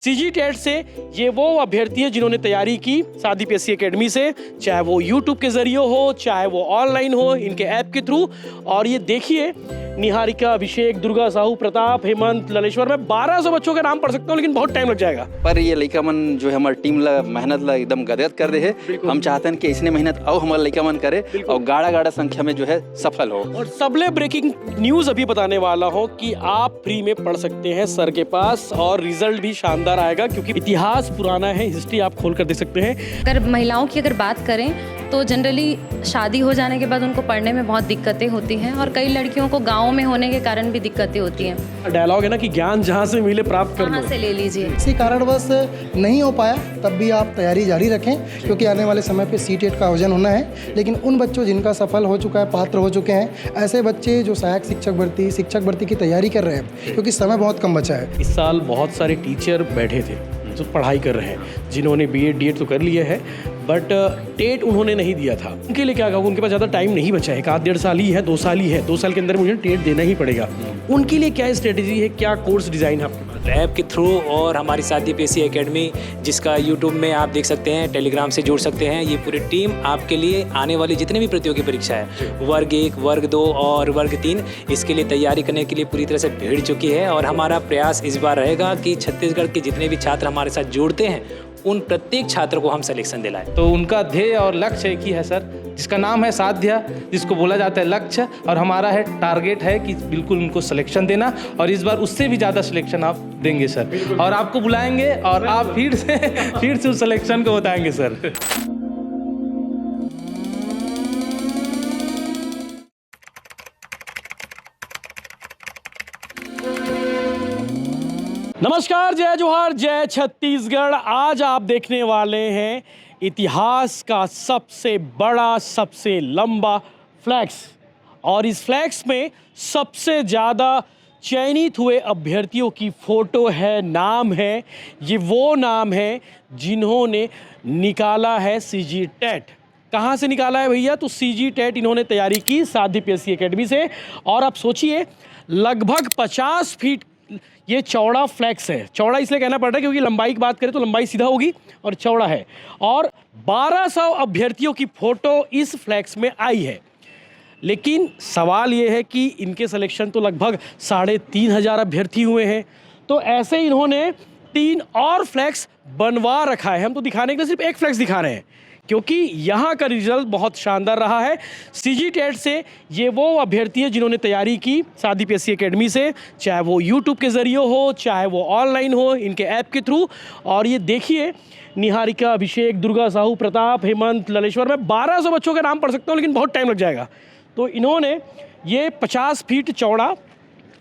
CG TET से ये वो अभ्यर्थी है जिन्होंने तैयारी की सादी पीएससी एकेडमी से, चाहे वो यूट्यूब के जरिए हो, चाहे वो ऑनलाइन हो, इनके ऐप के थ्रू। और ये देखिए, निहारिका, अभिषेक, दुर्गा साहू, प्रताप, हेमंत, ललेश्वर, मैं 1200 बच्चों के नाम पढ़ सकता हूँ, लेकिन बहुत टाइम लग जाएगा। पर ये लड़का मन जो है हमारी टीम ला मेहनत ला एकदम गदगद कर दे है। हम चाहते हैं कि इसने मेहनत और हमारा लड़का मन करे और गाढ़ा गाढ़ा संख्या में जो है सफल हो। और सबले ब्रेकिंग न्यूज अभी बताने वाला हूँ कि आप फ्री में पढ़ सकते हैं सर के पास, और रिजल्ट भी शानदार आएगा, क्योंकि इतिहास पुराना है, हिस्ट्री आप खोल कर देख सकते हैं। अगर महिलाओं की अगर बात करें तो जनरली शादी हो जाने के बाद उनको पढ़ने में बहुत दिक्कतें होती हैं, और कई लड़कियों को गाँव में होने के कारण भी दिक्कतें होती हैं। डायलॉग है ना कि ज्ञान जहाँ से मिले प्राप्त कर कहाँ लो। से ले लीजिए। इसी कारणवश नहीं हो पाया, तब भी आप तैयारी जारी रखें, क्योंकि आने वाले समय पे सीटेट का आयोजन होना है। लेकिन उन बच्चों जिनका सफल हो चुका है, पात्र हो चुके हैं, ऐसे बच्चे जो सहायक शिक्षक भर्ती की तैयारी कर रहे हैं, क्योंकि समय बहुत कम बचा है। इस साल बहुत सारे टीचर बैठे थे जो पढ़ाई कर रहे हैं, जिन्होंने बीएड डीएड तो कर लिया है, बट टेट उन्होंने नहीं दिया था। उनके लिए क्या कहूँ, उनके पास ज़्यादा टाइम नहीं बचा है, एक आध 1.5 साल ही है, 2 साल ही है, 2 साल के अंदर मुझे टेट देना ही पड़ेगा। उनके लिए क्या स्ट्रेटेजी है, क्या कोर्स डिज़ाइन है आपके पास? ऐप के थ्रू और हमारी सादी पीएससी एकेडमी, जिसका यूट्यूब में आप देख सकते हैं, टेलीग्राम से जुड़ सकते हैं। ये पूरी टीम आपके लिए आने वाली जितने भी प्रतियोगी परीक्षा है, वर्ग 1, वर्ग 2 और वर्ग 3, इसके लिए तैयारी करने के लिए पूरी तरह से भिड़ चुकी है। और हमारा प्रयास इस बार रहेगा कि छत्तीसगढ़ के जितने भी छात्र हमारे साथ जुड़ते हैं, उन प्रत्येक छात्र को हम सिलेक्शन दिलाएं। तो उनका ध्येय और लक्ष्य एक ही है सर, जिसका नाम है साध्या, जिसको बोला जाता है लक्ष्य, और हमारा है टारगेट है कि बिल्कुल उनको सिलेक्शन देना, और इस बार उससे भी ज़्यादा सिलेक्शन आप देंगे सर, और आपको बुलाएंगे और आप फिर से उस सिलेक्शन को बताएंगे सर। नमस्कार, जय जोहार, जय छत्तीसगढ़। आज आप देखने वाले हैं इतिहास का सबसे बड़ा, सबसे लंबा फ्लैक्स, और इस फ्लैक्स में सबसे ज़्यादा चयनित हुए अभ्यर्थियों की फ़ोटो है, नाम है। ये वो नाम है जिन्होंने निकाला है सीजी टेट। कहाँ से निकाला है भैया? तो सीजी टेट इन्होंने तैयारी की सादी पीएससी एकेडमी से। और आप सोचिए, लगभग 50 फीट ये चौड़ा फ्लैक्स है। चौड़ा इसलिए कहना पड़ रहा है क्योंकि लंबाई की बात करें तो लंबाई सीधा होगी और चौड़ा है। और 1200 अभ्यर्थियों की फ़ोटो इस फ्लैक्स में आई है। लेकिन सवाल ये है कि इनके सिलेक्शन तो लगभग 3500 अभ्यर्थी हुए हैं, तो ऐसे इन्होंने 3 और फ्लैक्स बनवा रखा है। हम तो दिखाने के लिए सिर्फ एक फ्लैक्स दिखा रहे हैं, क्योंकि यहाँ का रिजल्ट बहुत शानदार रहा है। सीजी टेट से ये वो अभ्यर्थी है जिन्होंने तैयारी की सादी पीएससी एकेडमी से, चाहे वो यूट्यूब के ज़रिए हो, चाहे वो ऑनलाइन हो, इनके ऐप के थ्रू। और ये देखिए, निहारिका, अभिषेक, दुर्गा साहू, प्रताप, हेमंत, ललेश्वर, मैं 1200 बच्चों के नाम पढ़ सकता हूँ, लेकिन बहुत टाइम लग जाएगा। तो इन्होंने ये 50 फीट चौड़ा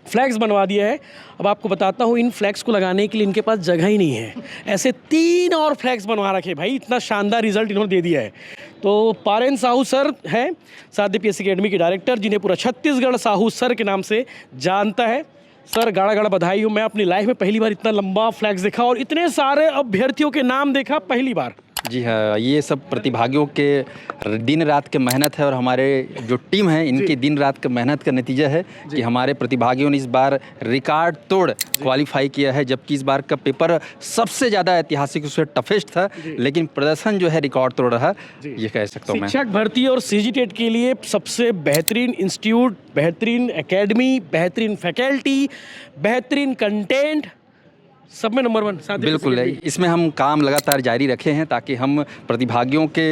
फ्लैक्स बनवा दिया है। अब आपको बताता हूँ, इन फ्लैक्स को लगाने के लिए इनके पास जगह ही नहीं है। ऐसे 3 और फ्लैक्स बनवा रखे भाई, इतना शानदार रिजल्ट इन्होंने दे दिया है। तो पारेन साहू सर हैं सादी पीएससी एकेडमी के डायरेक्टर, जिन्हें पूरा छत्तीसगढ़ साहू सर के नाम से जानता है। सर, गाड़ा गाड़ा बधाई हो। मैं अपनी लाइफ में पहली बार इतना लंबा फ्लैक्स देखा और इतने सारे अभ्यर्थियों के नाम देखा पहली बार। जी हाँ, ये सब प्रतिभागियों के दिन रात के मेहनत है, और हमारे जो टीम है इनकी दिन रात के मेहनत का नतीजा है कि हमारे प्रतिभागियों ने इस बार रिकॉर्ड तोड़ क्वालिफाई किया है। जबकि इस बार का पेपर सबसे ज़्यादा ऐतिहासिक, उससे टफेस्ट था, लेकिन प्रदर्शन जो है रिकॉर्ड तोड़ रहा, ये कह सकता हूँ मैं। शिक्षक भर्ती और सीजी टेट के लिए सबसे बेहतरीन इंस्टीट्यूट, बेहतरीन एकेडमी, बेहतरीन फैकल्टी, बेहतरीन कंटेंट, सब में नंबर 1। बिल्कुल है, इसमें हम काम लगातार जारी रखे हैं ताकि हम प्रतिभागियों के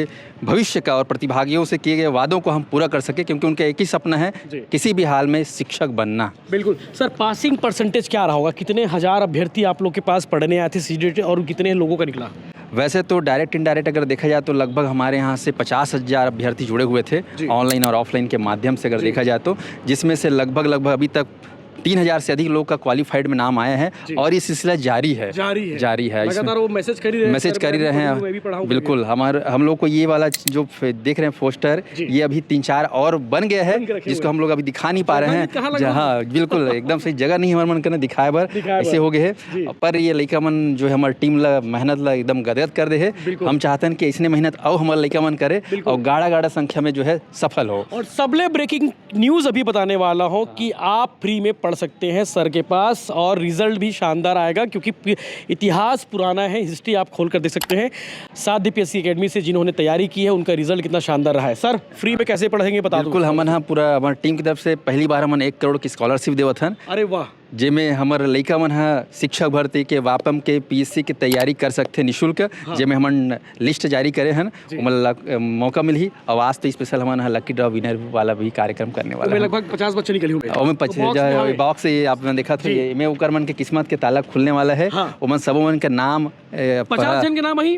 भविष्य का और प्रतिभागियों से किए गए वादों को हम पूरा कर सके, क्योंकि उनका एक ही सपना है, किसी भी हाल में शिक्षक बनना। बिल्कुल सर, पासिंग परसेंटेज क्या रहा होगा? कितने हजार अभ्यर्थी आप लोग के पास पढ़ने आए थे सीजीटी, और कितने लोगों का निकला? वैसे तो डायरेक्ट इनडायरेक्ट अगर देखा जाए तो लगभग हमारे यहाँ से 50,000 अभ्यर्थी जुड़े हुए थे, ऑनलाइन और ऑफलाइन के माध्यम से अगर देखा जाए तो, जिसमें से लगभग अभी तक 3000 से अधिक लोग का क्वालिफाइड में नाम आया है, और ये सिलसिला जारी है। लगातार वो मैसेज कर ही रहे हैं। बिल्कुल, हम लोग को ये वाला जो देख रहे हैं पोस्टर, ये अभी 3-4 और बन गया है, जिसको हम लोग अभी दिखा नहीं पा रहे हैं। जहाँ बिल्कुल एकदम सही जगह नहीं हमारे मन करने दिखाए बार ऐसे हो गए है। पर ये लड़का मन जो है हमारी टीम ला मेहनत ला एकदम गदगद कर दे है। हम चाहते हैं कि इसने मेहनत और हमारा लड़का मन करे और गाढ़ा गाढ़ा संख्या में जो है सफल हो। और सबले ब्रेकिंग न्यूज़ अभी बताने वाला हूँ कि आप फ्री में पढ़ सकते हैं सर के पास और रिजल्ट भी शानदार आएगा, क्योंकि इतिहास पुराना है, हिस्ट्री आप खोल कर देख सकते हैं। साध्य पीएससी एकेडमी से जिन्होंने तैयारी की है उनका रिजल्ट कितना शानदार रहा है। सर फ्री में कैसे पढ़ेंगे बता दो। बिल्कुल, हमन हाँ पूरा हमारे टीम की तरफ से पहली बार हमन 1 करोड़ की स्कॉलरशिप देवत हन, अरे वाह, जेमें हमारे लइका मन हा शिक्षक भर्ती के वापम के पीएससी की तैयारी कर सकते निःशुल्क। जेमें हमन लिस्ट जारी करे हन, उमन मौका मिली और आज तो स्पेशल हमन हा लकी ड्रॉ विनर वाला भी कार्यक्रम करने वाला है। लगभग 50 बच्चे निकले होंगे और में बॉक्स से आपने देखा था, ये में उकर मन के किस्मत के ताला खुलने वाला है। उमन सब मन के नाम 50 जन के नाम ही,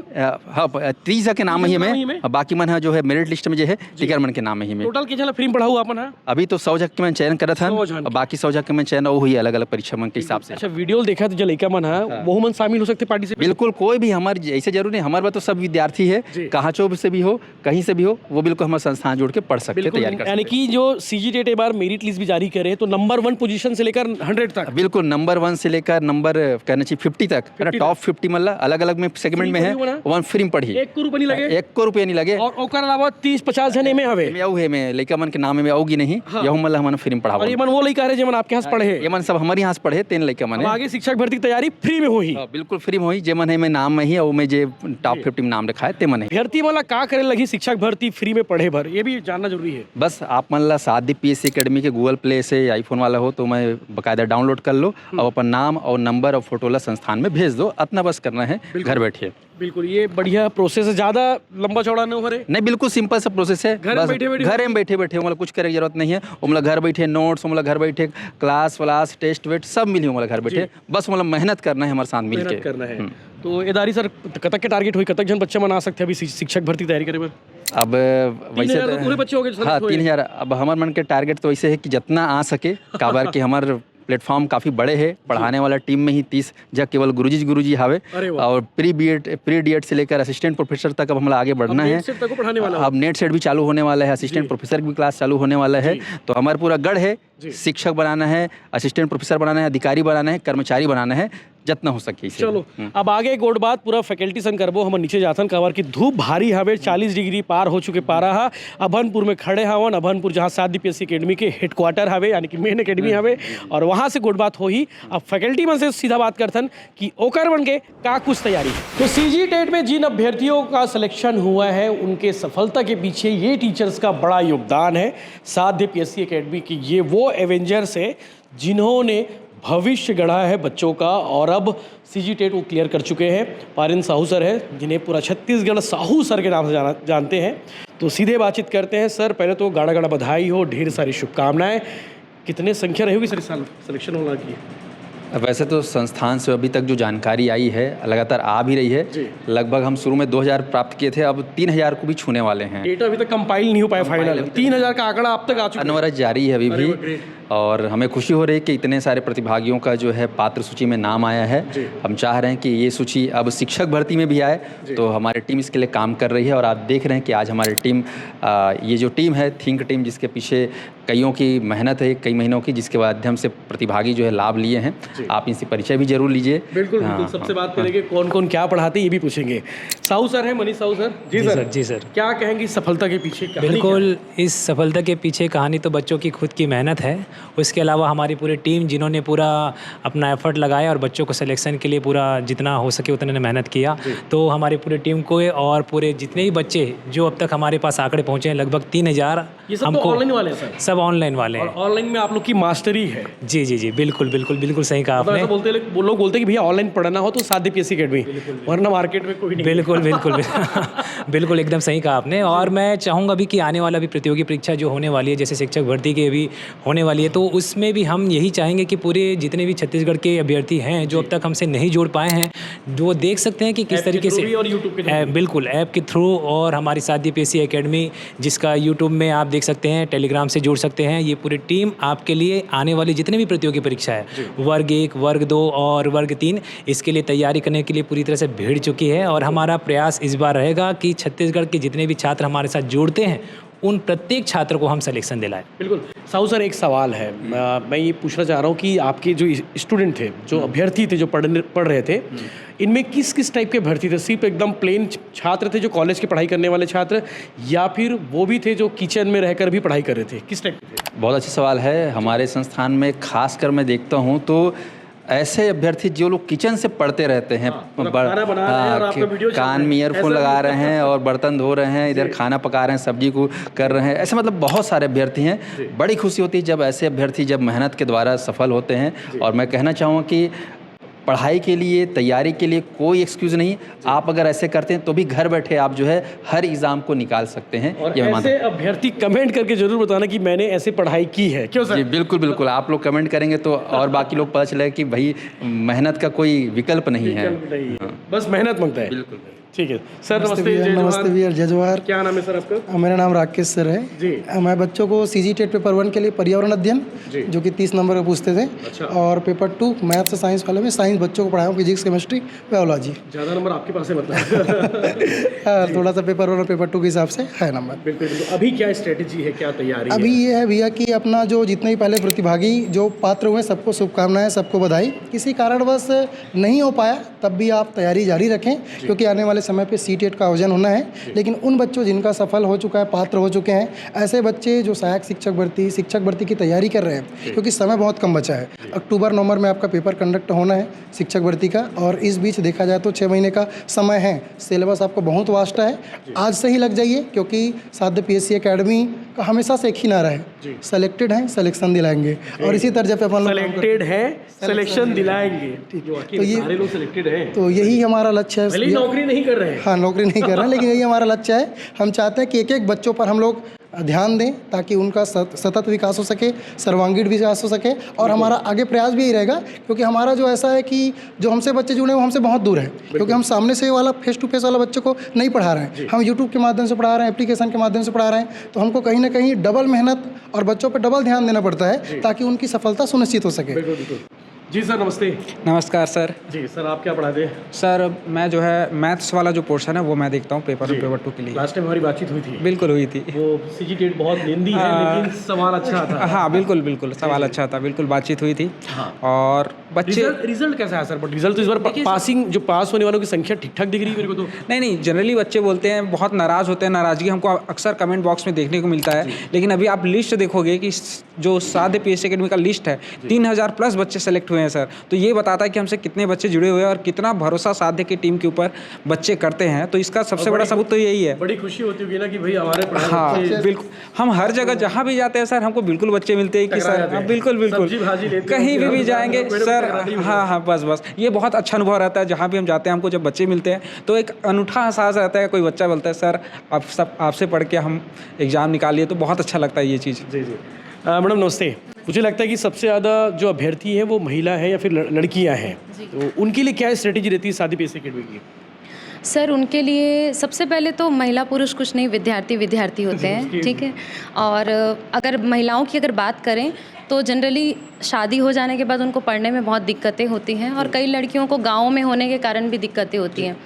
हाँ 30 के नाम ही में, बाकी मन जो है मेरिट लिस्ट में जो है टिकर मन के नाम ही में। टोटल कितना फ्री में पढ़ाऊ अपन है? अभी तो 100 जन के मैं चयन करत हन, बाकी 100 जन के मैं चयन वो हुई अलग अलग परीक्षा मन के हिसाब से। अच्छा, वीडियो देखा तो जो लड़का मन है वो मन शामिल हो सकते पार्टी से? बिल्कुल, कोई भी हमारे ऐसे जरूरी नहीं, हमारे बात तो सब विद्यार्थी है, कहाँ चो से भी हो कहीं से भी हो, वो बिल्कुल हमारे संस्थान जोड़ के पढ़ सकते हैं, तैयारी कर सकते हैं। यानी कि जो सीजी टेट एक बार मेरिट लिस्ट भी जारी करे तो नंबर 1 पोजीशन से लेकर 100 तक, बिल्कुल नंबर 1 से लेकर नंबर कहना चाहिए 50 तक, टॉप 50 मतलब अलग अलग में सेगमेंट में है, वन फ्री में पढ़ी, 1 रुपया नहीं लगे, 1 रुपया नहीं लगे। और ओकर अलावा 30-50 जने में हवे में आऊ है में लइका मन के नाम में आऊगी नहीं, यहू मतलब हमन फ्री में पढ़ावा। और ये मन वो लइका रहे जे मन आपके यहाँ पढ़े, ये मन सब हमारे यहाँ से पढ़े, 3 लइका मन आगे शिक्षक भर्ती की तैयारी फ्री में होही। बिल्कुल फ्री में होही, जे मन है में नाम में ही और में जे टॉप 50 में नाम लिखा है ते मन है। अभ्यर्थी वाला का करे लगी शिक्षक भर्ती फ्री में पढ़े भर, ये भी जानना जरूरी है। बस आप मन ला साध्य पीएससी एकेडमी के गूगल प्ले से आईफोन वाला हो तो मैं बाकायदा डाउनलोड कर लो और अपन नाम और नंबर और फोटो ला संस्थान में भेज दो, इतना बस करना है घर बैठे। बिल्कुल, ये बढ़िया प्रोसेस है, ज़्यादा लंबा चौड़ा नहीं हो रहे, नहीं बिल्कुल सिंपल सा प्रोसेस है, घर में बैठे बैठे मतलब कुछ करे की जरूरत नहीं है। मतलब घर बैठे नोट्स, मतलब घर बैठे क्लास व्लास टेस्ट वेट सब मिली, मतलब घर बैठे बस मतलब मेहनत करना है हमारे साथ मिल के करना है। तो एदारी सर कतक के टारगेट हुई, कतक जन बच्चे मना सकते हैं अभी शिक्षक भर्ती तैयारी करे पर? अब वैसे तो पूरे बच्चे हो गए? हाँ 3000। अब हमारे मन के टारगेट तो वैसे है कि जितना आ सके, काबर कि हमारे प्लेटफॉर्म काफ़ी बड़े है, पढ़ाने वाला टीम में ही 30 जब केवल गुरुजी हावे, और प्री डीएड से लेकर असिस्टेंट प्रोफेसर तक अब हमें आगे बढ़ना है। अब नेट सेट भी चालू होने वाला है, असिस्टेंट प्रोफेसर की भी क्लास चालू होने वाला है। तो हमारा पूरा गढ़ है, शिक्षक बनाना है, असिस्टेंट प्रोफेसर बनाना है, अधिकारी बनाना है, कर्मचारी बनाना है, जितना हो सके। चलो अब आगे गोड बात पूरा फैकल्टी सन करबो, हम नीचे जाथन कवर की धूप भारी हवे, 40 डिग्री पार हो चुके पारा हा। अभनपुर में खड़े हवन, अभनपुर जहाँ साध्य पीएससी एकेडमी के हेडक्वार्टर हवे, यानी कि मेन एकेडमी हवे, और वहाँ से गोड बात हो ही। अब फैकल्टी मन से सीधा बात करथन कि ओकर बन के का कुछ तैयारी। तो सीजी टेट में जिन अभ्यर्थियों का सिलेक्शन हुआ है उनके सफलता के पीछे ये टीचर्स का बड़ा योगदान है। साध्य पीएससी एकेडमी की ये वो एवेंजर्स है जिन्होंने भविष्य गढ़ा है बच्चों का, और अब सीजी टेट को क्लियर कर चुके हैं। पारिन साहू सर है, जिन्हें पूरा छत्तीसगढ़ साहू सर के नाम से जानते हैं। तो सीधे बातचीत करते हैं। सर पहले तो गाड़ा गाड़ा बधाई हो, ढेर सारी शुभकामनाएं। कितने संख्या रहेगी सर इस साल सिलेक्शन होना की? वैसे तो संस्थान से अभी तक जो जानकारी आई है लगातार आ भी रही है। लगभग हम शुरू में 2000 प्राप्त किए थे, अब 3000 को भी छूने वाले हैं। डेटा अभी तक कंपाइल नहीं हो पाया फाइनल, 3000 का आंकड़ा अब तक आ चुका है, अनवरत जारी है अभी भी। और हमें खुशी हो रही है कि इतने सारे प्रतिभागियों का जो है पात्र सूची में नाम आया है। हम चाह रहे हैं कि ये सूची अब शिक्षक भर्ती में भी आए, तो हमारी टीम इसके लिए काम कर रही है। और आप देख रहे हैं कि आज हमारी टीम, ये जो टीम है थिंक टीम, जिसके पीछे कईयों की मेहनत है, कई महीनों की, जिसके माध्यम से प्रतिभागी जो है लाभ लिए हैं। आप इनसे परिचय भी जरूर लीजिए। बिल्कुल बिल्कुल, सबसे बात करेंगे कौन कौन क्या पढ़ाते ये भी पूछेंगे। साहू सर है, मनीष साहू सर। जी सर। क्या कहेंगे सफलता के पीछे? बिल्कुल, इस सफलता के पीछे कहानी तो बच्चों की खुद की मेहनत है। उसके अलावा हमारी पूरी टीम जिन्होंने पूरा अपना एफर्ट लगाया और बच्चों को सिलेक्शन के लिए पूरा जितना हो सके उतने मेहनत किया। तो हमारी पूरी टीम को और पूरे जितने भी बच्चे जो अब तक हमारे पास आंकड़े पहुँचे हैं लगभग 3000। ये सब तो ऑनलाइन वाले हैं सर? सब ऑनलाइन वाले हैं। ऑनलाइन में आप लोग की मास्टरी है? जी, बिल्कुल सही कहा आपने। लोग बोलते हैं कि भैया ऑनलाइन पढ़ना हो तो साध्य पीएससी एकेडमी, वरना मार्केट में कोई नहीं। बिल्कुल एकदम सही कहा आपने। और मैं चाहूँगा भी कि आने वाला भी प्रतियोगी परीक्षा जो होने वाली है, जैसे शिक्षक भर्ती की भी होने वाली है, तो उसमें भी हम यही चाहेंगे कि पूरे जितने भी छत्तीसगढ़ के अभ्यर्थी हैं जो अब तक हमसे नहीं जुड़ पाए हैं, वो देख सकते हैं कि किस तरीके से, और यूट्यूब के बिल्कुल ऐप के थ्रू, और हमारी साध्य पीएससी एकेडमी जिसका यूट्यूब में आप देख सकते हैं, टेलीग्राम से जुड़ सकते हैं। ये पूरी टीम आपके लिए आने वाली जितने भी प्रतियोगी परीक्षा है, वर्ग 1, वर्ग 2 और वर्ग 3, इसके लिए तैयारी करने के लिए पूरी तरह से भिड़ चुकी है। और हमारा प्रयास इस बार रहेगा कि छत्तीसगढ़ के जितने भी छात्र हमारे साथ जुड़ते हैं उन प्रत्येक छात्र को हम सिलेक्शन दिलाएं। बिल्कुल। साहू सर, एक सवाल है, मैं ये पूछना चाह रहा हूँ कि आपके जो स्टूडेंट थे, जो अभ्यर्थी थे, जो पढ़ रहे थे, इनमें किस किस टाइप के अभ्यर्थी थे? सिर्फ एकदम प्लेन छात्र थे जो कॉलेज की पढ़ाई करने वाले छात्र, या फिर वो भी थे जो किचन में रहकर भी पढ़ाई कर रहे थे? किस टाइप के थे? बहुत अच्छा सवाल है। हमारे संस्थान में खासकर मैं देखता हूँ तो ऐसे अभ्यर्थी जो लोग किचन से पढ़ते रहते हैं, खाना बना रहे हैं और आपका वीडियो चल रहा है, कान में ईयरफोन ऐसा लगा भी रहे हैं और बर्तन धो रहे हैं, इधर खाना पका रहे हैं, सब्जी को कर रहे हैं, ऐसे मतलब बहुत सारे अभ्यर्थी हैं। बड़ी खुशी होती है जब ऐसे अभ्यर्थी जब मेहनत के द्वारा सफल होते हैं। और मैं कहना चाहूँगा कि पढ़ाई के लिए, तैयारी के लिए कोई एक्सक्यूज़ नहीं। आप अगर ऐसे करते हैं तो भी घर बैठे आप जो है हर एग्ज़ाम को निकाल सकते हैं। और ये मैं ऐसे अभ्यर्थी कमेंट करके जरूर बताना कि मैंने ऐसे पढ़ाई की है। क्यों सर? जी बिल्कुल बिल्कुल, आप लोग कमेंट करेंगे तो और बाकी लोग पता चलेगा कि भाई मेहनत का कोई विकल्प नहीं है। बस मेहनत मांगता है। बिल्कुल। ठीक है सर, नमस्ते। नमस्ते भैया, जय जवाहर। क्या नाम है सर आपका? मेरा नाम राकेश सर है जी। मैं बच्चों को सीजी टेट पेपर 1 के लिए पर्यावरण अध्ययन, जो कि 30 नंबर का पूछते थे, अच्छा। और पेपर 2 मैथ से साइंस वाले में साइंस बच्चों को पढ़ाया हूँ, फिजिक्स, केमिस्ट्री, बायोलॉजी। ज़्यादा नंबर आपके पास है मतलब? थोड़ा सा पेपर 1 और पेपर 2 के हिसाब से है नंबर। बिल्कुल बिल्कुल। अभी क्या स्ट्रेटेजी है, क्या तैयारी अभी है? ये है भैया कि अपना जो जितने भी पहले प्रतिभागी जो पात्र हुए सबको शुभकामनाएं, सबको बधाई। किसी कारणवश नहीं हो पाया तब भी आप तैयारी जारी रखें, क्योंकि आने वाले समय पे सीटेट का आयोजन होना है। लेकिन उन बच्चों जिनका सफल हो चुका है, पात्र हो चुके हैं, ऐसे बच्चे जो सहायक शिक्षक भर्ती की तैयारी कर रहे हैं, क्योंकि समय बहुत कम बचा है। अक्टूबर नवंबर में आपका पेपर कंडक्ट होना है शिक्षक भर्ती का, और इस बीच देखा जाए तो 6 महीने का समय है। सिलेबस आपको बहुत वास्ट है, आज से ही लग जाइए, क्योंकि साध्य पीएससी एकेडमी का हमेशा से एक ही नारा है, सेलेक्टेड है सिलेक्शन दिलाएंगे। और इसी तरह पे अपन सेलेक्टेड है, सिलेक्शन दिलाएंगे। तो ये सारे लोग सिलेक्टेड हैं, तो यही हमारा लक्ष्य है। भले ही नौकरी नहीं कर रहे हैं। हाँ, नौकरी नहीं कर रहे हैं, लेकिन यही हमारा लक्ष्य है। हम चाहते हैं कि एक एक बच्चों पर हम लोग ध्यान दें, ताकि उनका सतत विकास हो सके, सर्वांगीण विकास हो सके। और हमारा आगे प्रयास भी यही रहेगा, क्योंकि हमारा जो ऐसा है कि जो हमसे बच्चे जुड़े हैं वो हमसे बहुत दूर है, क्योंकि हम सामने से वाला फेस टू फेस वाला बच्चों को नहीं पढ़ा रहे हैं, हम यूट्यूब के माध्यम से पढ़ा रहे हैं, एप्लीकेशन के माध्यम से पढ़ा रहे हैं। तो हमको कहीं ना कहीं डबल मेहनत और बच्चों पर डबल ध्यान देना पड़ता है, ताकि उनकी सफलता सुनिश्चित हो सके। जी सर, नमस्ते। नमस्कार सर। जी सर, आप क्या पढ़ाते हैं? सर मैं जो है मैथ्स वाला जो पोर्शन है वो मैं देखता हूँ पेपर 2 के लिए। लास्ट टाइम हमारी बातचीट हुई थी। बिल्कुल हुई थी। वो सीजी टेट बहुत लेंदी है, लेकिन सवाल अच्छा था। हाँ बिल्कुल बिल्कुल, सवाल अच्छा था, बिल्कुल बातचीत हुई थी। हाँ। और बच्चे रिजल्ट कैसा है सर? बट रिजल्ट तो इस बार पासिंग, जो पास होने वालों की संख्या ठीक ठाक दिख रही है मेरे को तो। नहीं, जनरली बच्चे बोलते हैं, बहुत नाराज़ होते हैं। नाराज़गी हमको अक्सर कमेंट बॉक्स में देखने को मिलता है। लेकिन अभी आप लिस्ट देखोगे कि जो साध्य पीएससी एकेडमी का लिस्ट है, 3000 प्लस बच्चे सेलेक्ट हुए हैं सर। तो ये बताता है कि हमसे कितने बच्चे जुड़े हुए हैं और कितना भरोसा साध्य की टीम के ऊपर बच्चे करते हैं। तो इसका सबसे बड़ा सबूत तो यही है। बड़ी खुशी होती होगी ना कि भाई हमारे हाँ बिल्कुल, हम हर जगह जहाँ भी जाते हैं सर, हमको बिल्कुल बच्चे मिलते हैं कि सर बिल्कुल बिल्कुल कहीं भी जाएंगे सर। हाँ, बस ये बहुत अच्छा अनुभव रहता है। जहाँ भी हम जाते हैं हमको जब बच्चे मिलते हैं तो एक अनूठा एहसास रहता है। कोई बच्चा बोलता है सर आप सब आपसे पढ़ के हम एग्ज़ाम निकालिए, तो बहुत अच्छा लगता है ये चीज़। जी। मैडम नमस्ते। मुझे लगता है कि सबसे ज़्यादा जो अभ्यर्थी है वो महिला है या फिर लड़कियां हैं, तो उनके लिए क्या स्ट्रेटेजी रहती है साध्य पीएससी एकेडमी की? सर उनके लिए सबसे पहले तो महिला पुरुष कुछ नहीं, विद्यार्थी होते हैं, ठीक है। और अगर महिलाओं की अगर बात करें तो जनरली शादी हो जाने के बाद उनको पढ़ने में बहुत दिक्कतें होती हैं, और कई लड़कियों को गाँव में होने के कारण भी दिक्कतें होती हैं।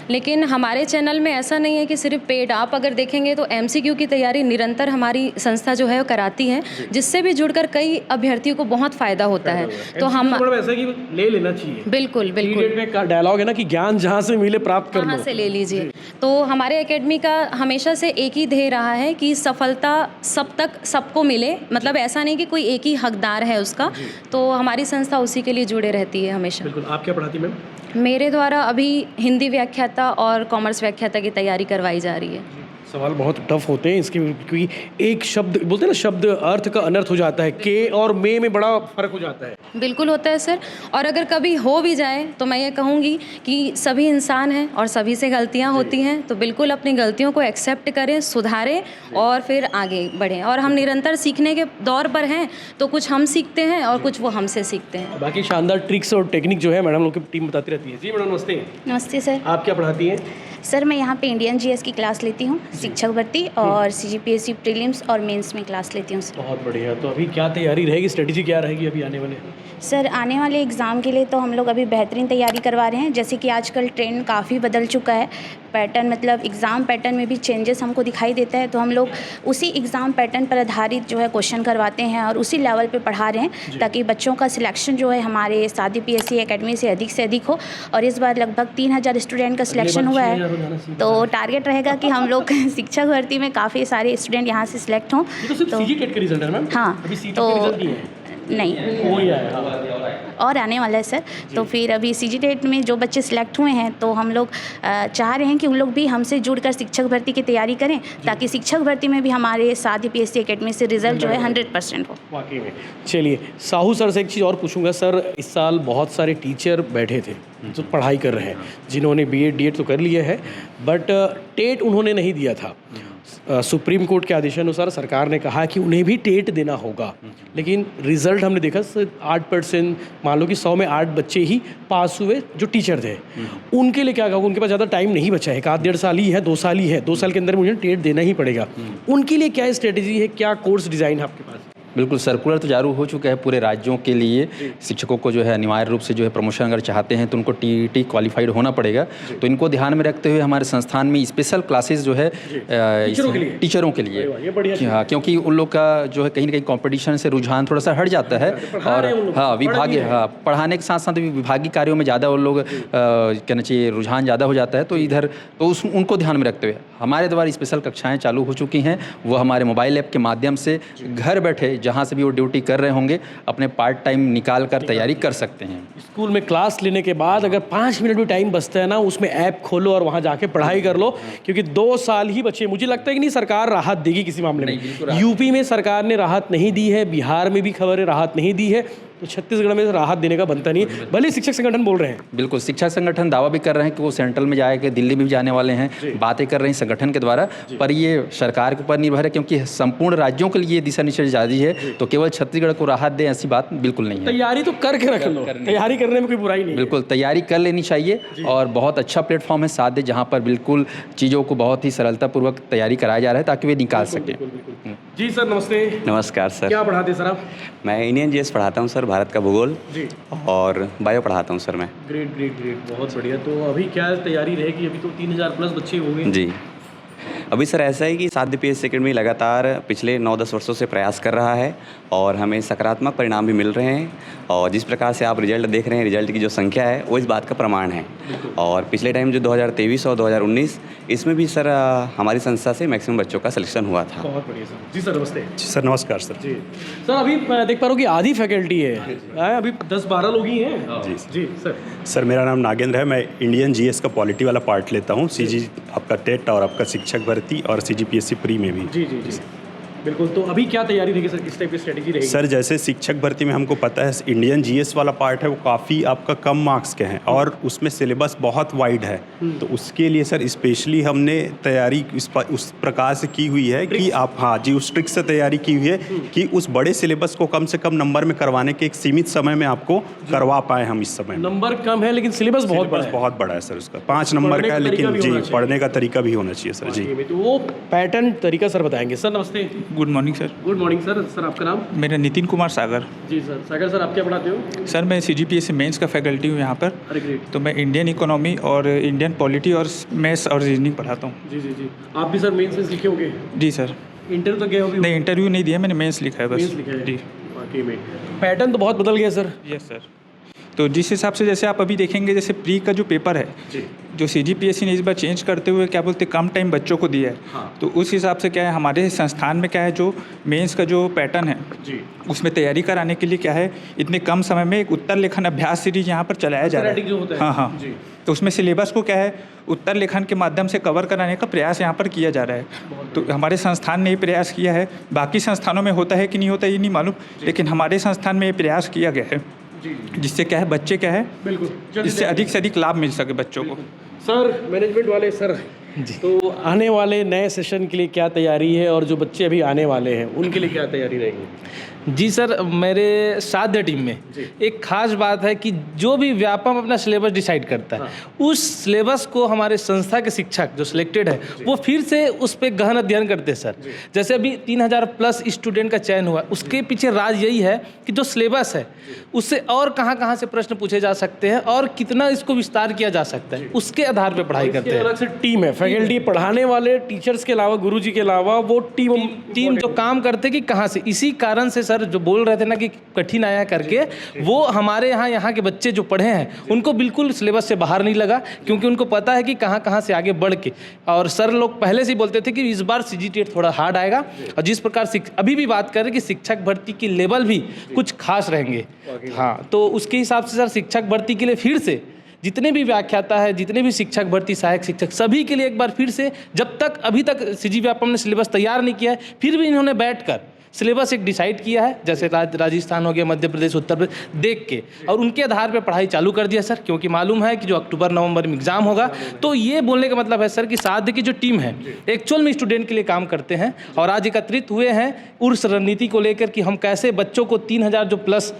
लेकिन हमारे चैनल में ऐसा नहीं है कि सिर्फ पेड, आप अगर देखेंगे तो एमसीक्यू की तैयारी निरंतर हमारी संस्था जो है वो कराती है, जिससे भी जुड़कर कई अभ्यर्थियों को बहुत फ़ायदा होता है। तो हम ऐसा कि ले लेना चाहिए। बिल्कुल बिल्कुल, में डायलॉग है ना कि ज्ञान जहाँ से मिले प्राप्त कर वहाँ से ले लीजिए। तो हमारे एकेडमी का हमेशा से एक ही ध्येय रहा है कि सफलता सब तक सबको मिले, मतलब ऐसा नहीं कि कोई एक ही हकदार है उसका। तो हमारी संस्था उसी के लिए जुड़े रहती है हमेशा। बिल्कुल। आप क्या पढ़ाती मैम? मेरे द्वारा अभी हिंदी व्याख्याता और कॉमर्स व्याख्याता की तैयारी करवाई जा रही है। सवाल बहुत टफ होते हैं इसके, क्योंकि एक शब्द बोलते हैं ना, शब्द अर्थ का अनर्थ हो जाता है। के और में बड़ा फर्क हो जाता है। बिल्कुल होता है सर। और अगर कभी हो भी जाए तो मैं ये कहूँगी कि सभी इंसान हैं और सभी से गलतियाँ होती हैं, तो बिल्कुल अपनी गलतियों को एक्सेप्ट करें, सुधारें और फिर आगे बढ़ें। और हम निरंतर सीखने के दौर पर हैं, तो कुछ हम सीखते हैं और कुछ वो हमसे सीखते हैं। बाकी शानदार ट्रिक्स और टेक्निक जो है मैडम लोग की टीम बताती रहती है। जी मैडम नमस्ते। नमस्ते सर। आप क्या पढ़ाती हैं? सर मैं यहाँ पे इंडियन जीएस की क्लास लेती हूँ, शिक्षक भर्ती, और सीजीपीएससी प्रीलिम्स और मेंस में क्लास लेती हूँ सर। बहुत बढ़िया। तो अभी क्या तैयारी रहेगी, स्ट्रेटेजी क्या रहेगी अभी आने वाले? सर आने वाले एग्ज़ाम के लिए तो हम लोग अभी बेहतरीन तैयारी करवा रहे हैं। जैसे कि आजकल ट्रेंड काफ़ी बदल चुका है, पैटर्न मतलब एग्ज़ाम पैटर्न में भी चेंजेस हमको दिखाई देता है, तो हम लोग उसी एग्ज़ाम पैटर्न पर आधारित जो है क्वेश्चन करवाते हैं और उसी लेवल पे पढ़ा रहे हैं ताकि बच्चों का सिलेक्शन जो है हमारे सादी पीएससी एकेडमी से अधिक हो। और इस बार लगभग 3000 स्टूडेंट का सिलेक्शन हुआ है, तो टारगेट रहेगा कि हम लोग शिक्षक भर्ती में काफ़ी सारे स्टूडेंट यहाँ से सिलेक्ट हों। तो सीजीटेट का रिजल्ट है मैम? हाँ, अभी सीजीटेट तो का रिजल्ट नहीं है? नहीं, वही आया और आने वाला है सर। तो फिर अभी सीजीटेट में जो बच्चे सिलेक्ट हुए हैं तो हम लोग चाह रहे हैं कि उन लोग भी हमसे जुड़कर शिक्षक भर्ती की तैयारी करें ताकि शिक्षक भर्ती में भी हमारे सादी पीएससी एकेडमी से रिजल्ट जो है 100% हो। वाकई में। चलिए साहू सर से एक चीज़ और पूछूंगा सर, इस साल बहुत सारे टीचर बैठे थे जो पढ़ाई कर रहे हैं, जिन्होंने बीएड डीएड तो कर लिया है बट टेट उन्होंने नहीं दिया था। सुप्रीम कोर्ट के आदेशानुसार सरकार ने कहा कि उन्हें भी टेट देना होगा, लेकिन रिजल्ट हमने देखा 8%, मान लो कि 100 में 8 बच्चे ही पास हुए जो टीचर थे। उनके लिए क्या कहोगे? उनके पास ज़्यादा टाइम नहीं बचा है, 1-1.5 साल ही है, 2 साल ही है, 2 साल के अंदर मुझे टेट देना ही पड़ेगा। उनके लिए क्या स्ट्रेटेजी है, क्या कोर्स डिज़ाइन है आपके पास? बिल्कुल, सर्कुलर तो जारी हो चुका है पूरे राज्यों के लिए। शिक्षकों को जो है अनिवार्य रूप से जो है प्रमोशन अगर चाहते हैं तो उनको टीईटी क्वालिफाइड होना पड़ेगा। तो इनको ध्यान में रखते हुए हमारे संस्थान में स्पेशल क्लासेस जो है टीचरों के लिए हाँ, क्योंकि उन लोग का जो है कहीं ना कहीं कंपटीशन से रुझान थोड़ा सा हट जाता है और हाँ विभागीय पढ़ाने के साथ साथ विभागीय कार्यों में ज़्यादा उन लोग कहना चाहिए रुझान ज़्यादा हो जाता है। तो इधर तो उनको ध्यान में रखते हुए हमारे द्वारा स्पेशल कक्षाएँ चालू हो चुकी हैं। वो हमारे मोबाइल ऐप के माध्यम से घर बैठे जहाँ से भी वो ड्यूटी कर रहे होंगे अपने पार्ट टाइम निकाल कर तैयारी कर सकते हैं। स्कूल में क्लास लेने के बाद अगर 5 मिनट भी टाइम बचता है ना, उसमें ऐप खोलो और वहाँ जाके पढ़ाई कर लो, क्योंकि 2 साल ही बचे। मुझे लगता है कि नहीं सरकार राहत देगी किसी मामले में। यूपी में सरकार ने राहत नहीं दी है, बिहार में भी खबर है राहत नहीं दी है, तो छत्तीसगढ़ में राहत देने का बनता नहीं है। भले शिक्षक संगठन बोल रहे हैं, बिल्कुल शिक्षक संगठन दावा भी कर रहे हैं कि वो सेंट्रल में जाएंगे, दिल्ली में भी जाने वाले हैं, बातें कर रहे हैं संगठन के द्वारा, पर ये सरकार के ऊपर निर्भर है क्योंकि संपूर्ण राज्यों के लिए दिशा निर्देश जारी है। तो केवल छत्तीसगढ़ को राहत दें ऐसी बात बिल्कुल नहीं है। तैयारी तो करके रख लो, तैयारी करने में कोई बुराई नहीं। बिल्कुल तैयारी कर लेनी चाहिए और बहुत अच्छा प्लेटफॉर्म है साथ जहाँ पर बिल्कुल चीज़ों को बहुत ही सरलतापूर्वक तैयारी कराया जा रहा है ताकि वे निकाल सकें। जी सर नमस्ते। नमस्कार सर। क्या पढ़ाते सर आप? मैं इंडियन जीएस पढ़ाता हूँ सर, भारत का भूगोल जी, और बायो पढ़ाता हूँ सर मैं। ग्रेट ग्रेट ग्रेट, बहुत बढ़िया। तो अभी क्या तैयारी रहेगी? अभी तो 3000 प्लस बच्चे हो गए। जी, अभी सर ऐसा है कि साध्य पीएससी एकेडमी लगातार पिछले 9-10 वर्षों से प्रयास कर रहा है और हमें सकारात्मक परिणाम भी मिल रहे हैं। और जिस प्रकार से आप रिजल्ट देख रहे हैं, रिजल्ट की जो संख्या है वो इस बात का प्रमाण है। और पिछले टाइम जो 2023 और 2019 इसमें भी सर हमारी संस्था से मैक्सिमम बच्चों का सिलेक्शन हुआ था। बहुत बढ़िया सर। जी सर नमस्ते। जी सर नमस्कार सर। जी सर, अभी मैं देख पा रहा हूँ कि आधी फैकल्टी है, अभी 10-12 लोग ही हैं। जी जी सर। सर मेरा नाम नागेंद्र है, मैं इंडियन जीएस का पॉलिटी वाला पार्ट लेता हूँ, सीजी आपका टेट और आपका शिक्षक भर्ती और सीजीपीएससी प्री में भी। जी जी जी बिल्कुल। तो अभी क्या तैयारी रहेगी सर, किस टाइप की स्ट्रेटेजी रहेगी? सर जैसे शिक्षक भर्ती में हमको पता है इंडियन जीएस वाला पार्ट है वो काफ़ी आपका कम मार्क्स के हैं और उसमें सिलेबस बहुत वाइड है। तो उसके लिए सर स्पेशली हमने तैयारी उस प्रकार से की हुई है कि आप हाँ जी उस ट्रिक से तैयारी की हुई है कि उस बड़े सिलेबस को कम से कम नंबर में करवाने के एक सीमित समय में आपको करवा पाए हम इस समय। नंबर कम है लेकिन सिलेबस बहुत बड़ा है सर, उसका 5 नंबर का है, लेकिन जी पढ़ने का तरीका भी होना चाहिए सर। जी तो वो पैटर्न तरीका सर बताएंगे। सर नमस्ते। Good morning sir. Good morning sir. Sir आपका नाम? मेरा नितिन कुमार सागर। जी सर। सागर सर आप क्या पढ़ाते हो? सर मैं सीजीपीएससी मेंस का फैकल्टी हूँ यहाँ पर। अरे ग्रेट। तो मैं इंडियन इकोनॉमी और इंडियन पॉलिटी और मैथ्स और रीजनिंग पढ़ाता हूँ। जी जी जी। आप भी सर मेंस लिखे होंगे? जी सर। इंटरव्यू तो गए होंगे? नहीं इंटरव्यू नहीं दिया, मैंने मेंस लिखा है बस। मेंस लिखा है जी। वाकई में पैटर्न तो बहुत बदल गया सर। Yes sir. तो जिस हिसाब से जैसे आप अभी देखेंगे जैसे प्री का जो पेपर है जो सीजीपीएससी ने इस बार चेंज करते हुए क्या बोलते कम टाइम बच्चों को दिया है। हाँ। तो उस हिसाब से क्या है हमारे संस्थान में क्या है जो मेंस का जो पैटर्न है जी उसमें तैयारी कराने के लिए क्या है इतने कम समय में एक उत्तर लेखन अभ्यास सीरीज यहाँ पर चलाया जा रहा है। जो होता है। हाँ हाँ जी। तो उसमें सिलेबस को क्या है उत्तर लेखन के माध्यम से कवर कराने का प्रयास यहाँ पर किया जा रहा है। तो हमारे संस्थान ने ये प्रयास किया है, बाकी संस्थानों में होता है कि नहीं होता ये नहीं मालूम, लेकिन हमारे संस्थान में ये प्रयास किया गया है जिससे क्या है बच्चे क्या है बिल्कुल इससे अधिक से अधिक लाभ मिल सके बच्चों को। सर मैनेजमेंट वाले सर तो आने वाले नए सेशन के लिए क्या तैयारी है और जो बच्चे अभी आने वाले हैं उनके लिए क्या तैयारी रहेगी? जी सर, मेरे साध्य टीम में एक खास बात है कि जो भी व्यापम अपना सिलेबस डिसाइड करता है, उस सिलेबस को हमारे संस्था के शिक्षक जो सिलेक्टेड है वो फिर से उस पर गहन अध्ययन करते हैं सर। जैसे अभी 3000 प्लस स्टूडेंट का चयन हुआ, उसके पीछे राज यही है कि जो सिलेबस है उससे और कहाँ से प्रश्न पूछे जा सकते हैं और कितना इसको विस्तार किया जा सकता है, उसके आधार पर पढ़ाई करते हैं। अलग से टीम है, फैकल्टी पढ़ाने वाले टीचर्स के अलावा, गुरुजी के अलावा वो टीम जो काम करते कि कहाँ से, इसी कारण से सर जो बोल रहे थे ना कि कठिन आया करके, वो हमारे यहाँ के बच्चे जो पढ़े हैं उनको बिल्कुल सिलेबस से बाहर नहीं लगा, क्योंकि उनको पता है कि कहाँ से आगे बढ़ के। और सर लोग पहले से ही बोलते थे कि इस बार CGTET थोड़ा हार्ड आएगा, और जिस प्रकार अभी भी बात कर रहे कि शिक्षक भर्ती की लेवल भी कुछ खास रहेंगे। हाँ, तो उसके हिसाब से सर शिक्षक भर्ती के लिए फिर से जितने भी व्याख्याता है, जितने भी शिक्षक भर्ती, सहायक शिक्षक, सभी के लिए एक बार फिर से, जब तक अभी तक CG व्यापम ने सिलेबस तैयार नहीं किया है, फिर भी इन्होंने बैठकर सिलेबस एक डिसाइड किया है, जैसे राजस्थान हो गया, मध्य प्रदेश, उत्तर प्रदेश देख के, और उनके आधार पर पढ़ाई चालू कर दिया सर, क्योंकि मालूम है कि जो अक्टूबर-नवंबर में एग्जाम होगा। तो ये बोलने का मतलब है सर कि साध्य की जो टीम है एक्चुअल में स्टूडेंट के लिए काम करते हैं, और आज एकत्रित हुए हैं उस रणनीति को लेकर कि हम कैसे बच्चों को 3000 जो प्लस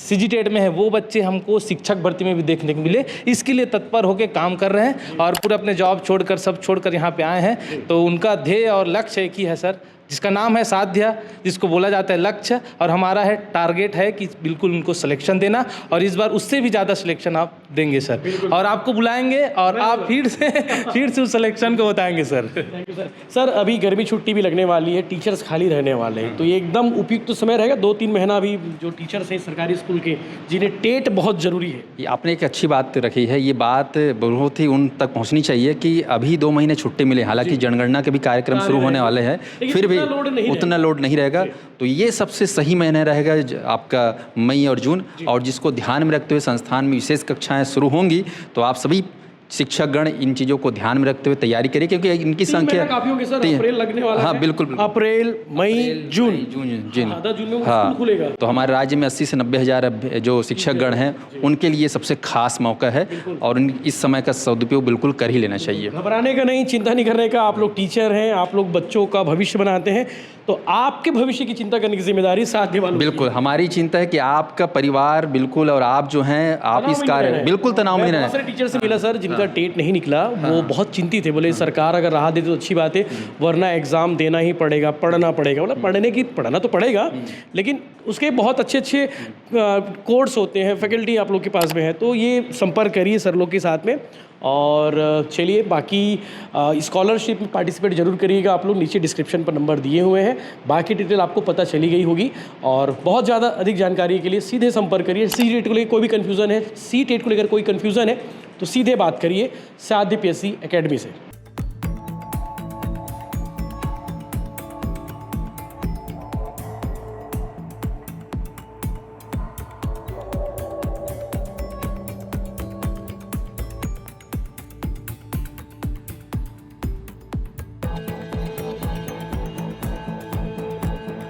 CGTET में है वो बच्चे हमको शिक्षक भर्ती में भी देखने को मिले, इसके लिए तत्पर होकर काम कर रहे हैं, और पूरे अपने जॉब छोड़कर, सब छोड़कर यहाँ पे आए हैं। तो उनका ध्येय और लक्ष्य एक ही है सर, जिसका नाम है साध्य, जिसको बोला जाता है लक्ष्य, और हमारा है टारगेट है कि बिल्कुल उनको सिलेक्शन देना, और इस बार उससे भी ज़्यादा सिलेक्शन आप देंगे सर, और आपको बुलाएंगे और आप फिर से उस सिलेक्शन को बताएंगे सर। सर अभी गर्मी छुट्टी भी लगने वाली है, टीचर्स खाली रहने वाले हैं, तो ये एकदम उपयुक्त समय रहेगा 2-3 महीना अभी जो टीचर्स हैं सरकारी स्कूल के, जिन्हें टेट बहुत ज़रूरी है। ये आपने एक अच्छी बात रखी है, ये बात बहुत ही उन तक पहुंचनी चाहिए कि अभी 2 महीने छुट्टी मिले, हालांकि जनगणना के भी कार्यक्रम शुरू होने वाले हैं, फिर भी उतना लोड नहीं रहेगा। तो ये सबसे सही महीना रहेगा आपका मई और जून, और जिसको ध्यान में रखते हुए संस्थान में विशेष कक्षाएं शुरू होंगी, तो आप सभी शिक्षकगण इन चीज़ों को ध्यान में रखते हुए तैयारी करिए, क्योंकि इनकी संख्या काफी होगी सर, अप्रैल लगने वाला है। हाँ बिल्कुल, अप्रैल, मई, जून। आधा जून में स्कूल खुलेगा। तो हमारे राज्य में 80 से 90 हज़ार जो शिक्षकगण हैं उनके लिए सबसे खास मौका है, और इस समय का सदुपयोग बिल्कुल कर ही लेना चाहिए। घबराने का नहीं, चिंता नहीं करने का। आप लोग टीचर हैं, आप लोग बच्चों का भविष्य बनाते हैं, तो आपके भविष्य की चिंता करने की जिम्मेदारी साध्य वालों की। बिल्कुल, हमारी चिंता है कि आपका परिवार बिल्कुल, और आप जो हैं आप इस कार्य बिल्कुल तनाव में नहीं रहना। टीचर से मिला सर जिनका टेट नहीं निकला, वो बहुत चिंतित थे, बोले सरकार अगर राहत दे तो अच्छी बात है, वरना एग्जाम देना ही पड़ेगा, पढ़ना पड़ेगा। मतलब पढ़ना तो पड़ेगा, लेकिन उसके बहुत अच्छे कोर्स होते हैं, फैकल्टी आप लोग के पास में है, तो ये संपर्क करिए सर लोग के साथ में। और चलिए, बाकी स्कॉलरशिप में पार्टिसिपेट जरूर करिएगा आप लोग, नीचे डिस्क्रिप्शन पर नंबर दिए हुए हैं, बाकी डिटेल आपको पता चली गई होगी। और बहुत ज़्यादा अधिक जानकारी के लिए सीधे संपर्क करिए। CGTET को लेकर कोई भी कन्फ्यूज़न है, CTET को लेकर कोई कन्फ्यूज़न है, तो सीधे बात करिए साध्य PSC एकेडमी से।